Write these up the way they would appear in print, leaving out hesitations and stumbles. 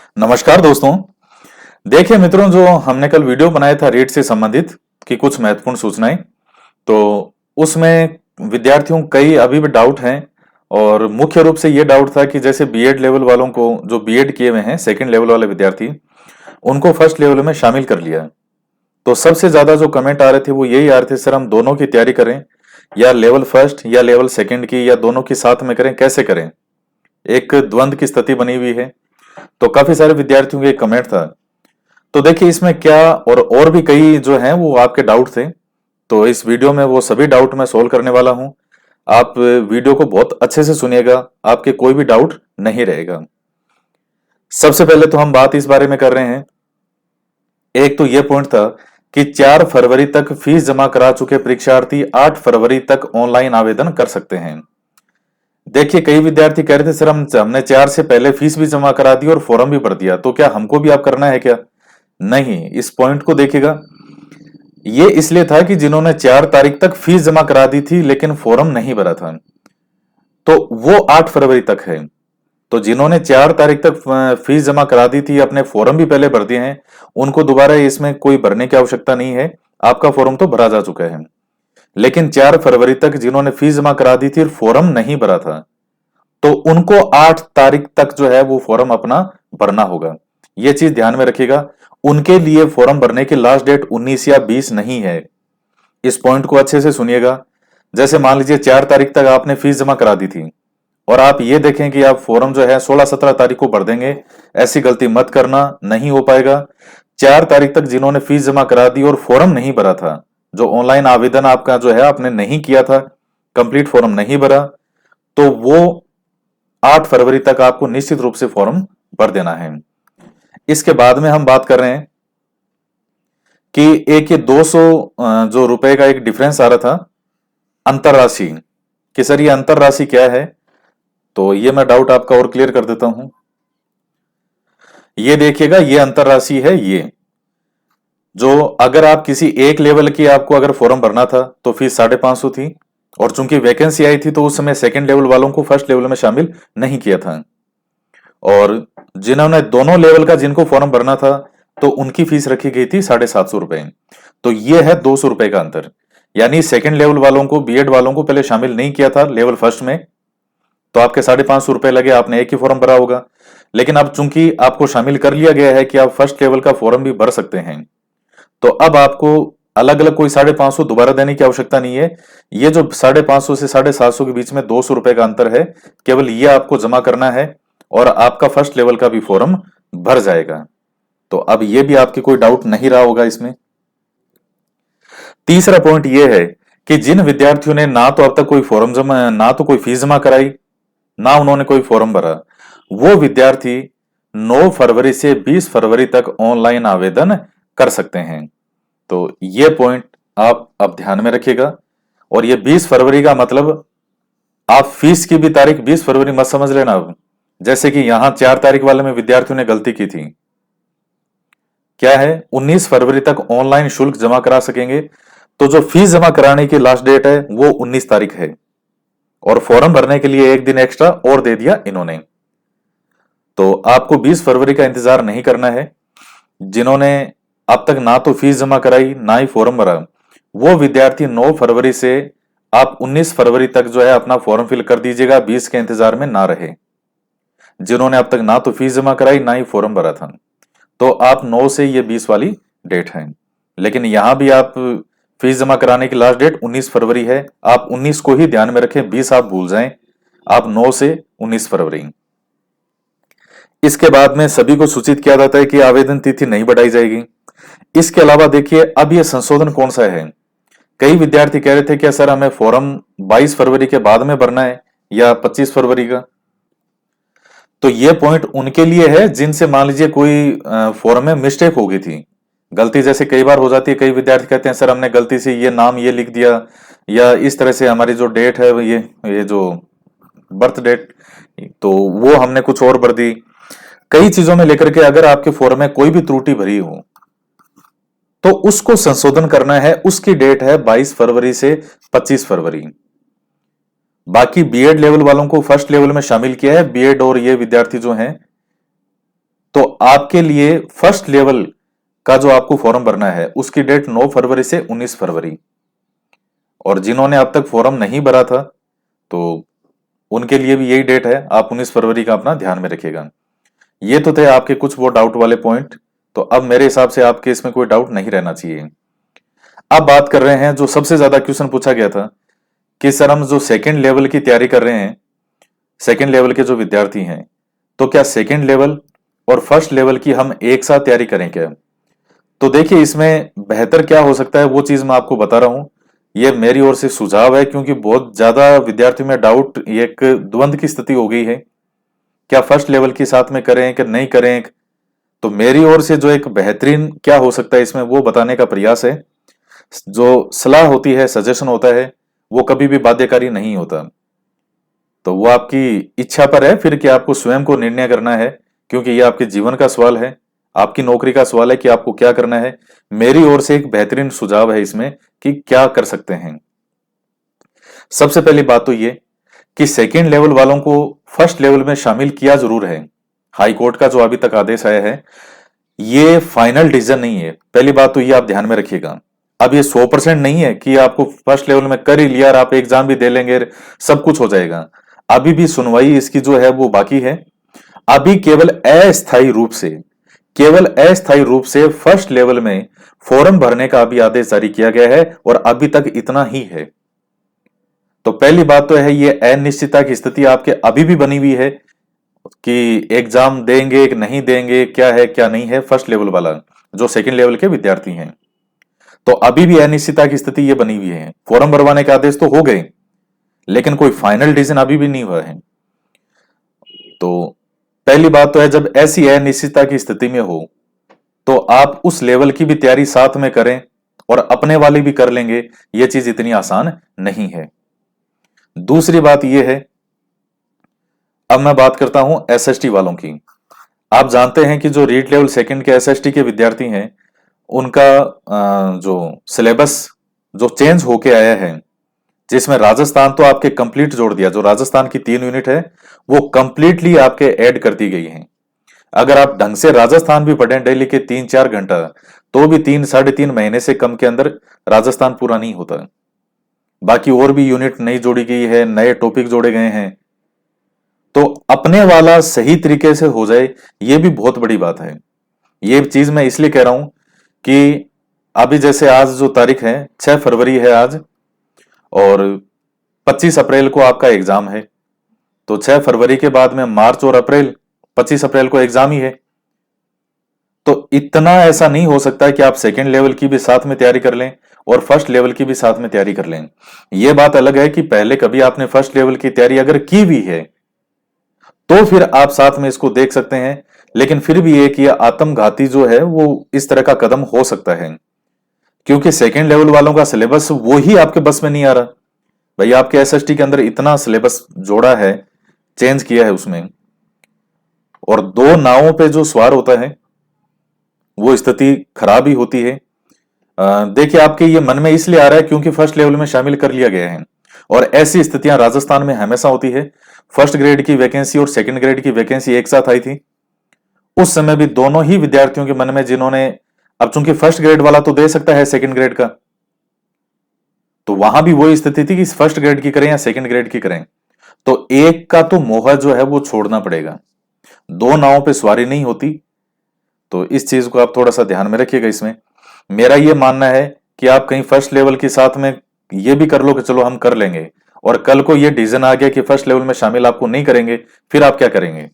नमस्कार दोस्तों। देखिए मित्रों, जो हमने कल वीडियो बनाया था रीट से संबंधित कि कुछ महत्वपूर्ण सूचनाएं, तो उसमें विद्यार्थियों को कई अभी भी डाउट हैं। और मुख्य रूप से ये डाउट था कि जैसे बीएड लेवल वालों को, जो बीएड किए हुए हैं सेकंड लेवल वाले विद्यार्थी, उनको फर्स्ट लेवल में शामिल कर लिया। तो सबसे ज्यादा जो कमेंट आ रहे थे वो यही आ रहे थे, सर हम दोनों की तैयारी करें, या लेवल फर्स्ट या लेवल सेकंड की, या दोनों की साथ में करें, कैसे करें। एक द्वंद की स्थिति बनी हुई है। तो काफी सारे विद्यार्थियों के कमेंट था। तो देखिए इसमें क्या, और भी कई जो हैं वो आपके डाउट थे। तो इस वीडियो में वो सभी डाउट मैं सोल्व करने वाला हूं। आप वीडियो को बहुत अच्छे से सुनिएगा, आपके कोई भी डाउट नहीं रहेगा। सबसे पहले तो हम बात इस बारे में कर रहे हैं, एक तो ये पॉइंट था कि 4 फरवरी तक फीस जमा करा चुके परीक्षार्थी 8 फरवरी तक ऑनलाइन आवेदन कर सकते हैं। देखिए कई विद्यार्थी कह रहे थे, सर हमने 4 से पहले फीस भी जमा करा दी और फॉर्म भी भर दिया, तो क्या हमको भी अब करना है क्या? नहीं, इस पॉइंट को देखिएगा। ये इसलिए था कि जिन्होंने 4 तारीख तक फीस जमा करा दी थी लेकिन फॉर्म नहीं भरा था, तो वो 8 फरवरी तक है। तो जिन्होंने 4 तारीख तक फीस जमा करा दी थी, अपने फॉर्म भी पहले भर दिए हैं, उनको दोबारा इसमें कोई भरने की आवश्यकता नहीं है। आपका फॉर्म तो भरा जा चुका है। लेकिन 4 फरवरी तक जिन्होंने फीस जमा करा दी थी और फॉर्म नहीं भरा था, तो उनको 8 तारीख तक जो है वो फॉर्म अपना भरना होगा। ये चीज ध्यान में रखिएगा। उनके लिए फॉर्म भरने की लास्ट डेट 19 या 20 नहीं है। इस पॉइंट को अच्छे से सुनिएगा। जैसे मान लीजिए 4 तारीख तक आपने फीस जमा करा दी थी और आप ये देखें कि आप फॉर्म जो है 16-17 तारीख को भर देंगे, ऐसी गलती मत करना, नहीं हो पाएगा। 4 तारीख तक जिन्होंने फीस जमा करा दी और फॉर्म नहीं भरा था, जो ऑनलाइन आवेदन आपका जो है आपने नहीं किया था, कंप्लीट फॉर्म नहीं भरा, तो वो 8 फरवरी तक आपको निश्चित रूप से फॉर्म भर देना है। इसके बाद में हम बात कर रहे हैं कि एक ये 200 जो रुपए का एक डिफरेंस आ रहा था अंतर राशि, कि सर ये अंतर राशि क्या है। तो ये मैं डाउट आपका और क्लियर कर देता हूं। ये देखिएगा, ये अंतर राशि है। ये जो, अगर आप किसी एक लेवल की आपको अगर फॉर्म भरना था तो फीस 550 थी, और चूंकि वैकेंसी आई थी तो उस समय सेकंड लेवल वालों को फर्स्ट लेवल में शामिल नहीं किया था। और जिन्होंने दोनों लेवल का जिनको फॉर्म भरना था, तो उनकी फीस रखी गई थी 750 रुपए। तो ये है 200 रुपए का अंतर। यानी सेकंड लेवल वालों को, बीएड वालों को पहले शामिल नहीं किया था लेवल फर्स्ट में, तो आपके 550 रुपए लगे, आपने एक ही फॉर्म भरा होगा। लेकिन अब चूंकि आपको शामिल कर लिया गया है कि आप फर्स्ट लेवल का फॉर्म भी भर सकते हैं, तो अब आपको अलग अलग कोई 550 दोबारा देने की आवश्यकता नहीं है। ये जो 550 से 750 के बीच में 200 रुपए का अंतर है, केवल ये आपको जमा करना है और आपका फर्स्ट लेवल का भी फॉर्म भर जाएगा। तो अब ये भी आपके कोई डाउट नहीं रहा होगा इसमें। तीसरा पॉइंट ये है कि जिन विद्यार्थियों ने ना तो अब तक कोई फॉर्म जमा, ना तो कोई फीस जमा कराई, ना उन्होंने कोई फॉर्म भरा, वो विद्यार्थी 9 फरवरी से 20 फरवरी तक ऑनलाइन आवेदन कर सकते हैं। तो ये पॉइंट आप अब ध्यान में रखिएगा। और ये 20 फरवरी का मतलब आप फीस की भी तारीख 20 फरवरी मत समझ लेना। अब जैसे कि यहां 4 तारीख वाले में विद्यार्थियों ने गलती की थी, क्या है, 19 फरवरी तक ऑनलाइन शुल्क जमा करा सकेंगे। तो जो फीस जमा कराने की लास्ट डेट है वो 19 तारीख है, और फॉर्म भरने के लिए एक दिन एक्स्ट्रा और दे दिया इन्होंने। तो आपको 20 फरवरी का इंतजार नहीं करना है। जिन्होंने अब तक ना तो फीस जमा कराई ना ही फॉर्म भरा, वो विद्यार्थी 9 फरवरी से आप 19 फरवरी तक जो है अपना फॉर्म फिल कर दीजिएगा, 20 के इंतजार में ना रहे। जिन्होंने अब तक ना तो फीस जमा कराई ना ही फॉर्म भरा था, तो आप 9 से ये 20 वाली डेट है। लेकिन यहां भी आप फीस जमा कराने की लास्ट डेट 19 फरवरी है। आप 19 को ही ध्यान में रखें, 20 आप भूल जाएं। आप 9 से 19 फरवरी। इसके बाद में सभी को सूचित किया जाता है कि आवेदन तिथि नहीं बढ़ाई जाएगी। इसके अलावा देखिए अब ये संशोधन कौन सा है। कई विद्यार्थी कह रहे थे कि सर हमें फॉर्म 22 फरवरी के बाद में भरना है या 25 फरवरी का। तो ये पॉइंट उनके लिए है जिनसे मान लीजिए कोई फॉर्म में मिस्टेक हो गई थी, गलती जैसे कई बार हो जाती है। कई विद्यार्थी कहते हैं सर हमने गलती से ये नाम ये लिख दिया, या इस तरह से हमारी जो डेट है ये जो बर्थ डेट, तो वो हमने कुछ और भर दी। कई चीजों में लेकर के अगर आपके फॉर्म में कोई भी त्रुटि भरी हो तो उसको संशोधन करना है। उसकी डेट है 22 फरवरी से 25 फरवरी। बाकी बीएड लेवल वालों को फर्स्ट लेवल में शामिल किया है। बीएड और ये विद्यार्थी जो हैं तो आपके लिए फर्स्ट लेवल का जो आपको फॉर्म भरना है उसकी डेट 9 फरवरी से 19 फरवरी। और जिन्होंने अब तक फॉर्म नहीं भरा था तो उनके लिए भी यही डेट है, आप 19 फरवरी का अपना ध्यान में रखिएगा। ये तो थे आपके कुछ वो डाउट वाले पॉइंट। तो अब मेरे हिसाब से आपके इसमें कोई डाउट नहीं रहना चाहिए। अब बात कर रहे हैं जो सबसे ज्यादा क्वेश्चन पूछा गया था कि सर हम जो सेकेंड लेवल की तैयारी कर रहे हैं, सेकेंड लेवल के जो विद्यार्थी हैं, तो क्या सेकेंड लेवल और फर्स्ट लेवल की हम एक साथ तैयारी करें क्या? तो देखिए इसमें बेहतर क्या हो सकता है वो चीज मैं आपको बता रहा हूं। ये मेरी ओर से सुझाव है क्योंकि बहुत ज्यादा विद्यार्थियों में डाउट, एक द्वंद की स्थिति हो गई है, क्या फर्स्ट लेवल के साथ में करें कि नहीं करें। तो मेरी ओर से जो एक बेहतरीन क्या हो सकता है इसमें वो बताने का प्रयास है। जो सलाह होती है, सजेशन होता है, वो कभी भी बाध्यकारी नहीं होता। तो वो आपकी इच्छा पर है फिर कि आपको स्वयं को निर्णय करना है, क्योंकि ये आपके जीवन का सवाल है, आपकी नौकरी का सवाल है कि आपको क्या करना है। मेरी ओर से एक बेहतरीन सुझाव है इसमें कि क्या कर सकते हैं। सबसे पहली बात तो ये कि सेकेंड लेवल वालों को फर्स्ट लेवल में शामिल किया जरूर है। हाई कोर्ट का जो अभी तक आदेश आया है ये फाइनल डिसीजन नहीं है, पहली बात तो ये आप ध्यान में रखिएगा। अब ये 100% नहीं है कि आपको फर्स्ट लेवल में कर ही लिया और आप एग्जाम भी दे लेंगे, सब कुछ हो जाएगा। अभी भी सुनवाई इसकी जो है वो बाकी है। अभी केवल अस्थायी रूप से, केवल अस्थायी रूप से फर्स्ट लेवल में फॉर्म भरने का अभी आदेश जारी किया गया है और अभी तक इतना ही है। तो पहली बात तो है ये अनिश्चितता की स्थिति आपके अभी भी बनी हुई है कि एग्जाम देंगे कि नहीं देंगे, क्या है क्या नहीं है। फर्स्ट लेवल वाला जो सेकंड लेवल के विद्यार्थी हैं तो अभी भी अनिश्चितता की स्थिति ये बनी हुई है। फॉर्म भरवाने के आदेश तो हो गए लेकिन कोई फाइनल डिसीजन अभी भी नहीं हुआ है। तो पहली बात तो है जब ऐसी अनिश्चितता की स्थिति में हो तो आप उस लेवल की भी तैयारी साथ में करें और अपने वाली भी कर लेंगे, यह चीज इतनी आसान नहीं है। दूसरी बात यह है, अब मैं बात करता हूं एसएसटी वालों की। आप जानते हैं कि जो रीट लेवल सेकंड के एसएसटी के विद्यार्थी हैं उनका जो सिलेबस जो चेंज होके आया है, जिसमें राजस्थान तो आपके कंप्लीट जोड़ दिया, जो राजस्थान की 3 यूनिट है वो कंप्लीटली आपके ऐड कर दी गई हैं। अगर आप ढंग से राजस्थान भी पढ़ें डेली के 3-4 घंटा तो भी 3-3.5 महीने से कम के अंदर राजस्थान पूरा नहीं होता। बाकी और भी यूनिट नई जोड़ी गई है, नए टॉपिक जोड़े गए हैं। तो अपने वाला सही तरीके से हो जाए ये भी बहुत बड़ी बात है। ये चीज मैं इसलिए कह रहा हूं कि अभी जैसे आज जो तारीख है 6 फरवरी है आज और 25 अप्रैल को आपका एग्जाम है। तो 6 फरवरी के बाद में मार्च और अप्रैल, 25 अप्रैल को एग्जाम ही है। तो इतना ऐसा नहीं हो सकता कि आप सेकेंड लेवल की भी साथ में तैयारी कर लें और फर्स्ट लेवल की भी साथ में तैयारी कर लें। यह बात अलग है कि पहले कभी आपने फर्स्ट लेवल की तैयारी अगर की भी है तो फिर आप साथ में इसको देख सकते हैं। लेकिन फिर भी एक ये आत्मघाती जो है वो इस तरह का कदम हो सकता है क्योंकि सेकेंड लेवल वालों का सिलेबस वो ही आपके बस में नहीं आ रहा। भाई आपके एसएसटी के अंदर इतना सिलेबस जोड़ा है, चेंज किया है उसमें, और दो नावों पे जो सवार होता है वो स्थिति खराब ही होती है। देखिए आपके ये मन में इसलिए आ रहा है क्योंकि फर्स्ट लेवल में शामिल कर लिया गया है और ऐसी स्थितियां राजस्थान में हमेशा होती है। फर्स्ट ग्रेड की वैकेंसी और सेकंड ग्रेड की वैकेंसी एक साथ आई थी, उस समय भी दोनों ही विद्यार्थियों के मन में, जिन्होंने, अब चूंकि फर्स्ट ग्रेड वाला तो दे सकता है सेकंड ग्रेड का, तो वहां भी वही स्थिति थी कि फर्स्ट ग्रेड की करें या सेकंड ग्रेड की करें। तो एक का तो मोह जो है वो छोड़ना पड़ेगा, दो नावों पे सवारी नहीं होती। तो इस चीज को आप थोड़ा सा ध्यान में रखिएगा। इसमें मेरा ये मानना है कि आप कहीं फर्स्ट लेवल के साथ में ये भी कर लो कि चलो हम कर लेंगे और कल को ये डिसीजन आ गया कि फर्स्ट लेवल में शामिल आपको नहीं करेंगे, फिर आप क्या करेंगे?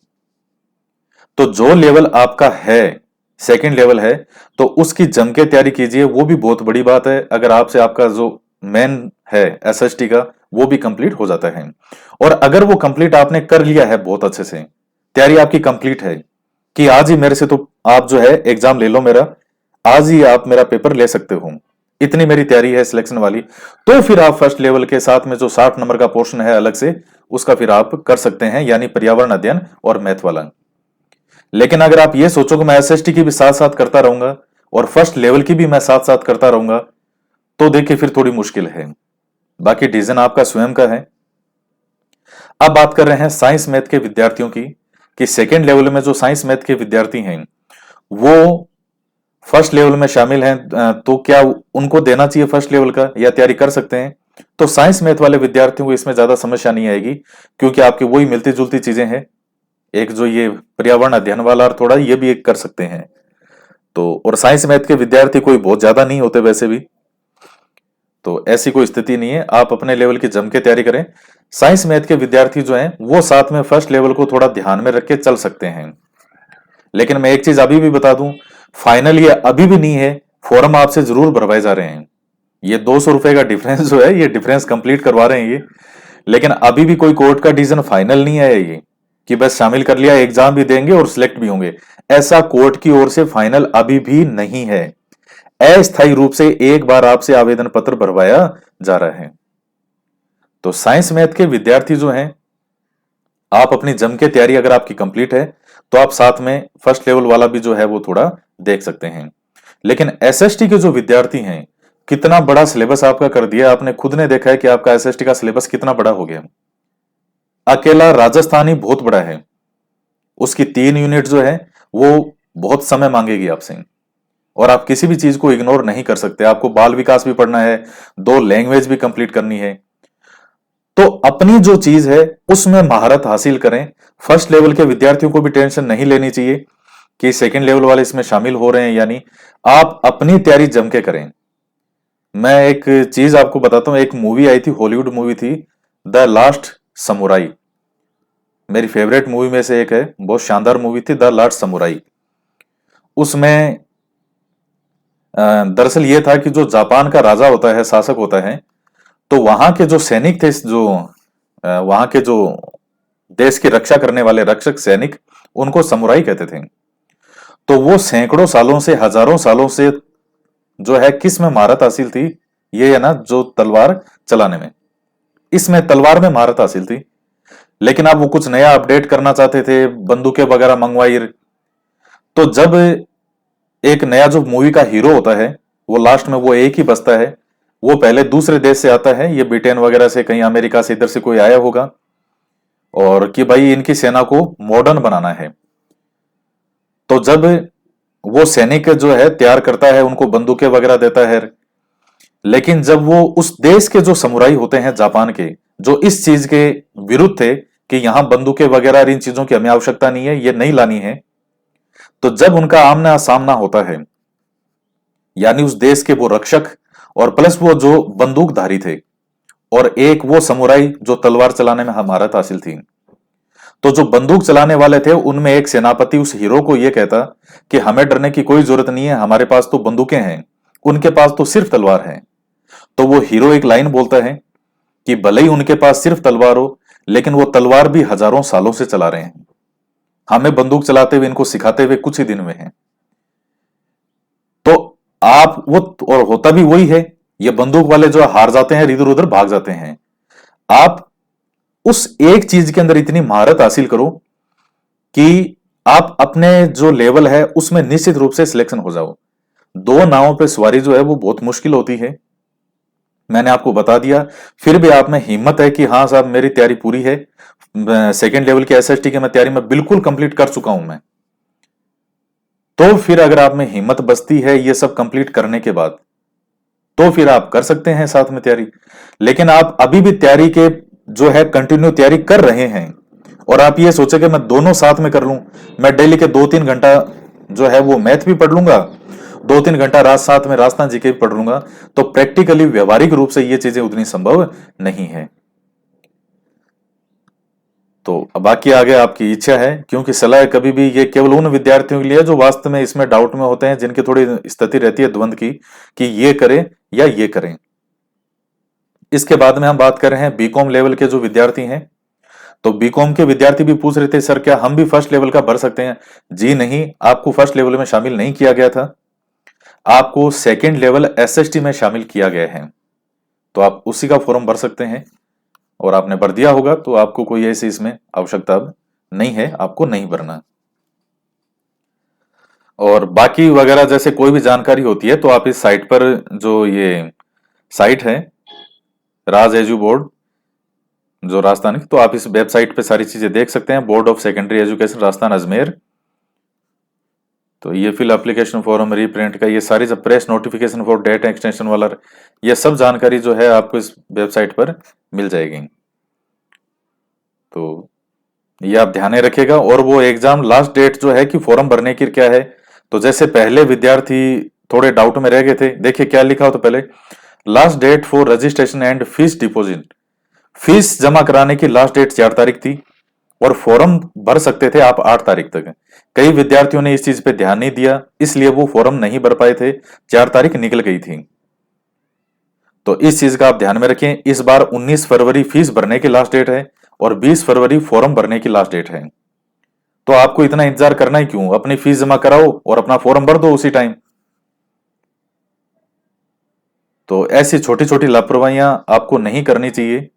तो जो लेवल आपका है, सेकंड लेवल है, तो उसकी जम के तैयारी कीजिए, वो भी बहुत बड़ी बात है। अगर आपसे आपका जो मेन है एसएसटी का वो भी कंप्लीट हो जाता है, और अगर वो कंप्लीट आपने कर लिया है, बहुत अच्छे से तैयारी आपकी कंप्लीट है कि आज ही मेरे से तो आप जो है एग्जाम ले लो मेरा, आज ही आप मेरा पेपर ले सकते हो, इतनी मेरी तैयारी है सिलेक्शन वाली, तो फिर आप फर्स्ट लेवल के साथ में जो 60 नंबर का पोर्शन है अलग से, उसका फिर आप कर सकते हैं, यानी पर्यावरण अध्ययन और मैथ वाला। लेकिन अगर आप ये सोचो कि मैं एसएसटी की भी साथ साथ करता रहूंगा और फर्स्ट लेवल की भी मैं साथ साथ करता रहूंगा, तो देखिए फिर थोड़ी मुश्किल है। बाकी डिसीजन आपका स्वयं का है। अब बात कर रहे हैं साइंस मैथ के विद्यार्थियों की कि सेकेंड लेवल में जो साइंस मैथ के विद्यार्थी हैं वो फर्स्ट लेवल में शामिल हैं, तो क्या उनको देना चाहिए फर्स्ट लेवल का या तैयारी कर सकते हैं? तो साइंस मैथ वाले विद्यार्थियों को इसमें ज्यादा समस्या नहीं आएगी, क्योंकि आपकी वही मिलती जुलती चीजें हैं। एक जो ये पर्यावरण अध्ययन वाला और थोड़ा ये भी एक कर सकते हैं। तो और साइंस मैथ के विद्यार्थी कोई बहुत ज्यादा नहीं होते वैसे भी, तो ऐसी कोई स्थिति नहीं है। आप अपने लेवल की जम के तैयारी करें। साइंस मैथ के विद्यार्थी जो हैं वो साथ में फर्स्ट लेवल को थोड़ा ध्यान में रख के चल सकते हैं। लेकिन मैं एक चीज अभी भी बता दूं, फाइनल ये अभी भी नहीं है, फॉर्म आपसे जरूर भरवाए जा रहे हैं। ये 200 रुपए का डिफरेंस जो है, ये डिफरेंस कंप्लीट करवा रहे हैं ये, लेकिन अभी भी कोई कोर्ट का डिसीजन फाइनल नहीं आया ये कि बस शामिल कर लिया, एग्जाम भी देंगे और सिलेक्ट भी होंगे। ऐसा कोर्ट की ओर से फाइनल अभी भी नहीं है। अस्थायी रूप से एक बार आपसे आवेदन पत्र भरवाया जा रहा है। तो साइंस मैथ के विद्यार्थी जो हैं, आप अपनी जम के तैयारी अगर आपकी कंप्लीट है तो आप साथ में फर्स्ट लेवल वाला भी जो है वो थोड़ा देख सकते हैं। लेकिन एसएसटी के जो विद्यार्थी हैं, कितना बड़ा सिलेबस आपका कर दिया, आपने खुद ने देखा है कि आपका एसएसटी का सिलेबस कितना बड़ा हो गया। अकेला राजस्थान ही बहुत बड़ा है, उसकी 3 यूनिट जो है वो बहुत समय मांगेगी आपसे, और आप किसी भी चीज को इग्नोर नहीं कर सकते। आपको बाल विकास भी पढ़ना है, 2 लैंग्वेज भी कंप्लीट करनी है। तो अपनी जो चीज है उसमें महारत हासिल करें। फर्स्ट लेवल के विद्यार्थियों को भी टेंशन नहीं लेनी चाहिए कि सेकंड लेवल वाले इसमें शामिल हो रहे हैं, यानी आप अपनी तैयारी जम के करें। मैं एक चीज आपको बताता हूं, एक मूवी आई थी, हॉलीवुड मूवी थी, द लास्ट समुराई। मेरी फेवरेट मूवी में से एक है, बहुत शानदार मूवी थी द लास्ट समुराई। उसमें दरअसल ये था कि जो जापान का राजा होता है, शासक होता है, तो वहां के जो सैनिक थे, जो वहां के जो देश की रक्षा करने वाले रक्षक सैनिक, उनको समुराई कहते थे। तो वो सैकड़ों सालों से, हजारों सालों से जो है किस में महारत हासिल थी, ये है ना, जो तलवार चलाने में, इसमें तलवार में महारत हासिल थी। लेकिन अब वो कुछ नया अपडेट करना चाहते थे, बंदूकें वगैरह मंगवाई। तो जब एक नया जो मूवी का हीरो होता है, वो लास्ट में वो एक ही बचता है, वो पहले दूसरे देश से आता है, ये ब्रिटेन वगैरह से, कहीं अमेरिका से, इधर से कोई आया होगा, और कि भाई इनकी सेना को मॉडर्न बनाना है। तो जब वो सैनिक जो है तैयार करता है, उनको बंदूकें वगैरह देता है, लेकिन जब वो उस देश के जो समुराई होते हैं जापान के, जो इस चीज के विरुद्ध थे कि यहां बंदूकें वगैरह इन चीजों की हमें आवश्यकता नहीं है, ये नहीं लानी है, तो जब उनका आमना सामना होता है, यानी उस देश के वो रक्षक और प्लस वो जो बंदूकधारी थे, और एक वो समुराई जो तलवार चलाने में महारत हासिल थी, तो जो बंदूक चलाने वाले थे उनमें एक सेनापति उस हीरो को यह कहता कि हमें डरने की कोई जरूरत नहीं है, हमारे पास तो बंदूकें हैं, उनके पास तो सिर्फ तलवार है। तो वो हीरो एक लाइन बोलता है कि भले ही उनके पास सिर्फ तलवार हो, लेकिन वो तलवार भी हजारों सालों से चला रहे हैं, हमें बंदूक चलाते हुए, इनको सिखाते हुए कुछ ही दिन में है। तो आप वो, और होता भी वही है, ये बंदूक वाले जो हार जाते हैं, इधर उधर भाग जाते हैं। आप उस एक चीज के अंदर इतनी महारत हासिल करो कि आप अपने जो लेवल है उसमें निश्चित रूप से सिलेक्शन हो जाओ। 2 नावों पे सवारी जो है वो बहुत मुश्किल होती है, मैंने आपको बता दिया। फिर भी आप में हिम्मत है कि हाँ साहब मेरी तैयारी पूरी है, सेकेंड लेवल की एसएसटी की मैं तैयारी में बिल्कुल कंप्लीट कर चुका हूं मैं, तो फिर अगर आप में हिम्मत बचती है ये सब कंप्लीट करने के बाद, तो फिर आप कर सकते हैं साथ में तैयारी। लेकिन आप अभी भी तैयारी के जो है कंटिन्यू तैयारी कर रहे हैं, और आप ये सोचे कि मैं दोनों साथ में कर लूं, मैं डेली के 2-3 घंटा जो है वो मैथ भी पढ़ लूंगा, 2-3 घंटा रात साथ में राजस्थान जीके भी पढ़ लूंगा, तो प्रैक्टिकली व्यवहारिक रूप से ये चीजें उतनी संभव नहीं है। तो बाकी आगे आपकी इच्छा है, क्योंकि सलाह कभी भी ये केवल उन विद्यार्थियों के लिए जो वास्तव में इसमें डाउट में होते हैं, जिनकी थोड़ी स्थिति रहती है द्वंद की कि ये करें या ये करें। इसके बाद में हम बात कर रहे हैं बीकॉम लेवल के जो विद्यार्थी हैं। तो बीकॉम के विद्यार्थी भी पूछ रहे थे सर क्या हम भी फर्स्ट लेवल का भर सकते हैं? जी नहीं, आपको फर्स्ट लेवल में शामिल नहीं किया गया था, आपको सेकेंड लेवल एसएसटी में शामिल किया गया है। तो आप उसी का फॉर्म भर सकते हैं, और आपने भर दिया होगा, तो आपको कोई ऐसी इसमें आवश्यकता अब नहीं है, आपको नहीं भरना। और बाकी वगैरह जैसे कोई भी जानकारी होती है तो आप इस साइट पर, जो ये साइट है राज एजू बोर्ड, जो राजस्थान की, तो आप इस वेबसाइट पे सारी चीजें देख सकते हैं। Board of secondary education Rajasthan Ajmer. तो ये फिल एप्लीकेशन फॉर्म रीप्रिंट का, ये सारी जब press notification for data extension वाला, ये सब जानकारी जो है आपको इस वेबसाइट पर मिल जाएगी। तो ये आप ध्यान में रखिएगा। और वो एग्जाम लास्ट डेट जो है कि फॉर्म भरने की क्या है, तो जैसे पहले विद्यार्थी थोड़े डाउट में रह गए थे, देखिए क्या लिखा हो तो पहले, last date for registration and fees deposit, fees जमा कराने की लास्ट डेट 4 तारीख थी और फॉर्म भर सकते थे आप 8 तारीख तक। कई विद्यार्थियों ने इस चीज पे ध्यान नहीं दिया, इसलिए वो फॉर्म नहीं भर पाए थे, 4 तारीख निकल गई थी। तो इस चीज का आप ध्यान में रखें। इस बार 19 फरवरी फीस भरने की लास्ट डेट है और 20 फरवरी फॉर्म भरने की लास्ट डेट है। तो आपको इतना इंतजार करना ही क्यों, अपनी फीस जमा कराओ और अपना फॉर्म भर दो उसी टाइम। तो ऐसी छोटी छोटी लापरवाहियां आपको नहीं करनी चाहिए।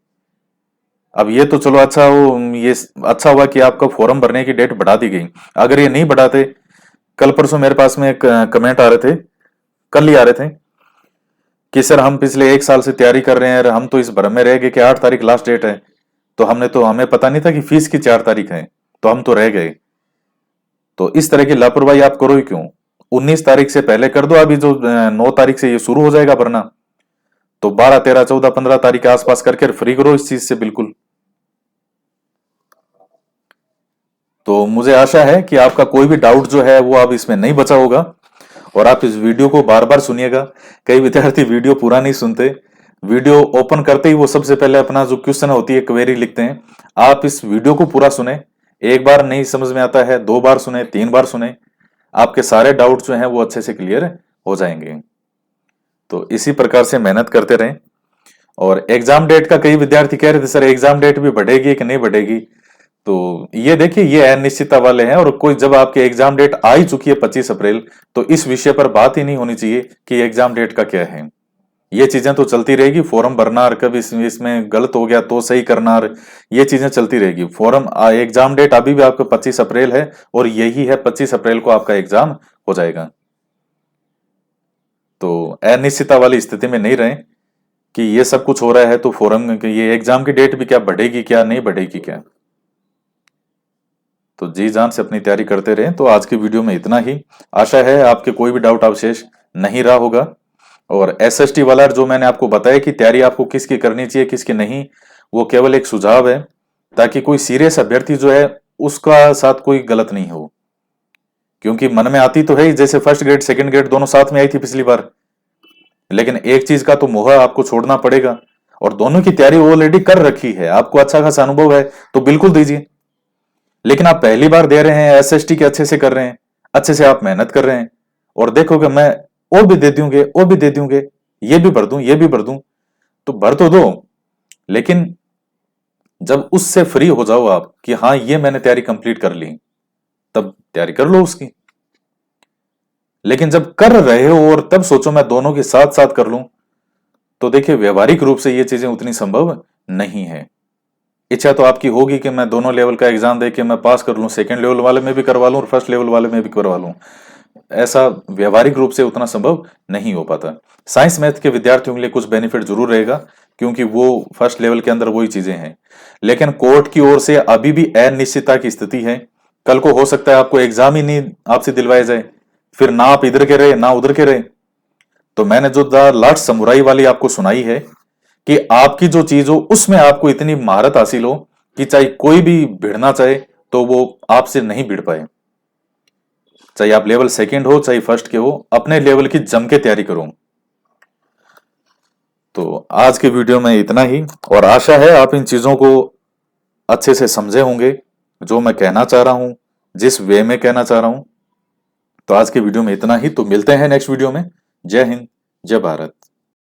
अब ये तो चलो अच्छा हो, ये अच्छा हुआ कि आपका फॉर्म भरने की डेट बढ़ा दी गई। अगर ये नहीं बढ़ाते, कल परसों मेरे पास में एक कमेंट आ रहे थे, कल ही आ रहे थे कि सर हम पिछले 1 साल से तैयारी कर रहे हैं और हम तो इस भ्रम में रह गए कि 8 तारीख लास्ट डेट है, तो हमें पता नहीं था कि फीस की 4 तारीख है, तो हम तो रह गए। तो इस तरह की लापरवाही आप करो ही क्यों। 19 तारीख से पहले कर दो। अभी जो 9 तारीख से ये शुरू हो जाएगा भरना, तो 12 13 14 15 तारीख के आसपास करके फ्री करो इस चीज से बिल्कुल। तो मुझे आशा है कि आपका कोई भी डाउट जो है वो अब इसमें नहीं बचा होगा और आप इस वीडियो को बार बार सुनिएगा। कई विद्यार्थी वीडियो पूरा नहीं सुनते, वीडियो ओपन करते ही वो सबसे पहले अपना जो क्वेश्चन होती है क्वेरी लिखते हैं। आप इस वीडियो को पूरा सुने, एक बार नहीं समझ में आता है 2 बार सुने, 3 बार सुने, आपके सारे डाउट जो हैं वो अच्छे से क्लियर हो जाएंगे। तो इसी प्रकार से मेहनत करते रहें। और एग्जाम डेट का कई विद्यार्थी कह रहे थे सर एग्जाम डेट भी बढ़ेगी कि नहीं बढ़ेगी, तो ये देखिए ये अनिश्चितता वाले हैं। और कोई जब आपकी एग्जाम डेट आ ही चुकी है 25 अप्रैल, तो इस विषय पर बात ही नहीं होनी चाहिए कि एग्जाम डेट का क्या है। ये चीजें तो चलती रहेगी, फॉर्म भरना और कभी इसमें गलत हो गया तो सही करना, और ये चीजें चलती रहेगी। एग्जाम डेट अभी भी आपका 25 अप्रैल है और यही है 25 अप्रैल को आपका एग्जाम हो जाएगा। तो अनिश्चितता वाली स्थिति में नहीं रहें कि ये सब कुछ हो रहा है तो फॉर्म ये एग्जाम की डेट भी क्या बढ़ेगी क्या नहीं बढ़ेगी क्या। तो जी जान से अपनी तैयारी करते रहें। तो आज की वीडियो में इतना ही। आशा है आपके कोई भी डाउट अवशेष नहीं रहा होगा। और एसएसटी वाला जो मैंने आपको बताया कि तैयारी आपको किसकी करनी चाहिए किसकी नहीं, वो केवल एक सुझाव है, ताकि कोई सीरियस अभ्यर्थी जो है उसका साथ कोई गलत नहीं हो। क्योंकि मन में आती तो है ही, जैसे फर्स्ट ग्रेड सेकंड ग्रेड दोनों साथ में आई थी पिछली बार, लेकिन एक चीज का तो मोह आपको छोड़ना पड़ेगा। और दोनों की तैयारी ऑलरेडी कर रखी है, आपको अच्छा खासा अनुभव है, तो बिल्कुल दीजिए। लेकिन आप पहली बार दे रहे हैं, एसएसटी के अच्छे से कर रहे हैं, अच्छे से आप मेहनत कर रहे हैं, और देखोगे मैं और भी दे दूंगे और भी दे दूंगे, ये भी भर दूं ये भी भर दूं, तो भर तो दो। लेकिन जब उससे फ्री हो जाओ आप कि हाँ ये मैंने तैयारी कंप्लीट कर ली, तब तैयारी कर लो उसकी। लेकिन जब कर रहे हो और तब सोचो मैं दोनों के साथ साथ कर लूं, तो देखिए व्यवहारिक रूप से ये चीजें उतनी संभव नहीं है। इच्छा तो आपकी होगी कि मैं दोनों लेवल का एग्जाम दे के मैं पास कर लूं, सेकंड लेवल वाले में भी करवा लूं और फर्स्ट लेवल वाले में भी करवा लूं। ऐसा व्यवहारिक रूप से उतना संभव नहीं हो पाता। साइंस मैथ के विद्यार्थियों के लिए कुछ बेनिफिट जरूर रहेगा, क्योंकि वो फर्स्ट लेवल के अंदर वही चीजें हैं। लेकिन कोर्ट की ओर से अभी भी अनिश्चितता की स्थिति है। कल को हो सकता है आपको एग्जाम ही नहीं आपसे दिलवाया जाए, फिर ना आप इधर के रहे ना उधर के रहे। तो मैंने जो द लास्ट समुराई वाली आपको सुनाई है कि आपकी जो चीज हो उसमें आपको इतनी महारत हासिल हो कि चाहे कोई भी भिड़ना चाहे तो वो आपसे नहीं भिड़ पाए। चाहे आप लेवल सेकंड हो चाहे फर्स्ट के हो, अपने लेवल की जम के तैयारी करो। तो आज के वीडियो में इतना ही, और आशा है आप इन चीजों को अच्छे से समझे होंगे, जो मैं कहना चाह रहा हूं, जिस वे में कहना चाह रहा हूं। तो आज के वीडियो में इतना ही, तो मिलते हैं नेक्स्ट वीडियो में। जय हिंद, जय भारत।